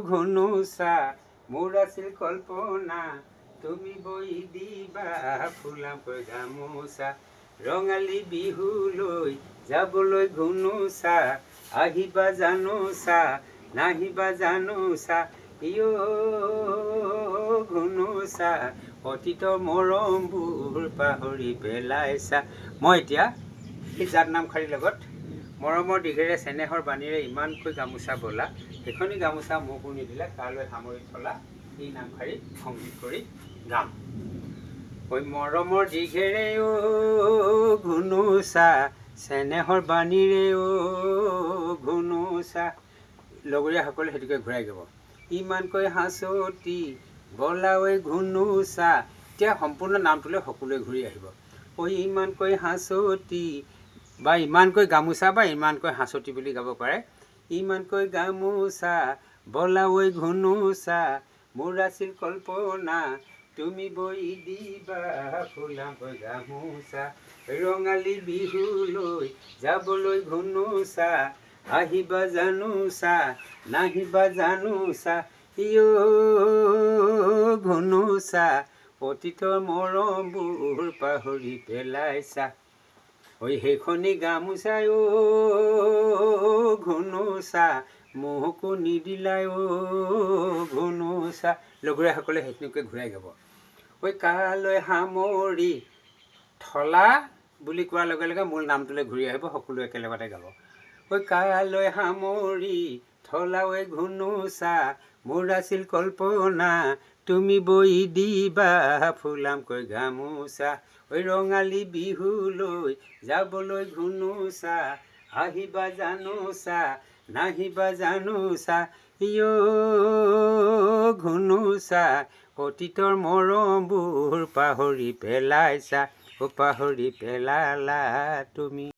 ঘুনুচা মোৰ আছিল কল্পনা, তুমি বৈ দিবা ফুলামকৈ গামোচা। ৰঙালী বিহুলৈ যাবলৈ ঘুনুচা, আহিবা জানোচা নাহিবা জানোচা। ঘুনুচা অতীতৰ মৰমবোৰ পাহৰি পেলাইছা। মই এতিয়া এই জাত নামখাৰীৰ লগত মৰমৰ দিঘেৰে চেনেহৰ বাণীৰে ইমানকৈ গামোচা বলা, সেইখনি গামোচা মোকো নিদিলে কালৈ সামৰি থলা, এই নামখাৰী সংগীত কৰি গাম। ঐ মৰমৰ দিঘেৰে ঘুনুচা, চেনেহৰ বাণীৰে ঘুনুচা। লগৰীয়াসকলে সেইটোকে ঘূৰাই গাব। ইমানকৈ হাঁচতি বলা ঐ ঘুনুচা। এতিয়া সম্পূৰ্ণ নামটোলৈ সকলোৱে ঘূৰি আহিব। ইমানকৈ হাঁচতি বা ইমানকৈ গামোচা বা ইমানকৈ হাঁচতি বুলি গাব পাৰে। ইমানকৈ গামোচা বলা ঐ ঘুনুচা, মোৰ আছিল কল্পনা, তুমি বৈ দিবা ফুলামকৈ গামোচা। ৰঙালী বিহুলৈ যাবলৈ ঘুনুচা, আহিবা জানোচা নাহিবা জানোচা। ঘুনুচা অতীতৰ মৰমবোৰ পাহৰি পেলাইছা। সেইখনি গামোচাই ঘুনুচা মোকো নিদিলাই ঘুনুচা। লগৰীয়াসকলে সেইখিনিকে ঘূৰাই গাব। কালৈ সামৰি থলা বুলি কোৱাৰ লগে লগে মূল নামটোলৈ ঘূৰি আহিব, সকলোৱে একেলগতে গাব। কালৈ সামৰি থলা ঐ ঘুনুচা, মোৰ আছিল কল্পনা, তুমি বৈ দিবা ফুলামকৈ গামোচা। ৰঙালী বিহুলৈ যাবলৈ ঘুনুচা, আহিবা জানোচা নাহিবা জানোচা। ঘুনুচা অতীতৰ মৰমবোৰ পাহৰি পেলাইছা, পাহৰি পেলালা তুমি।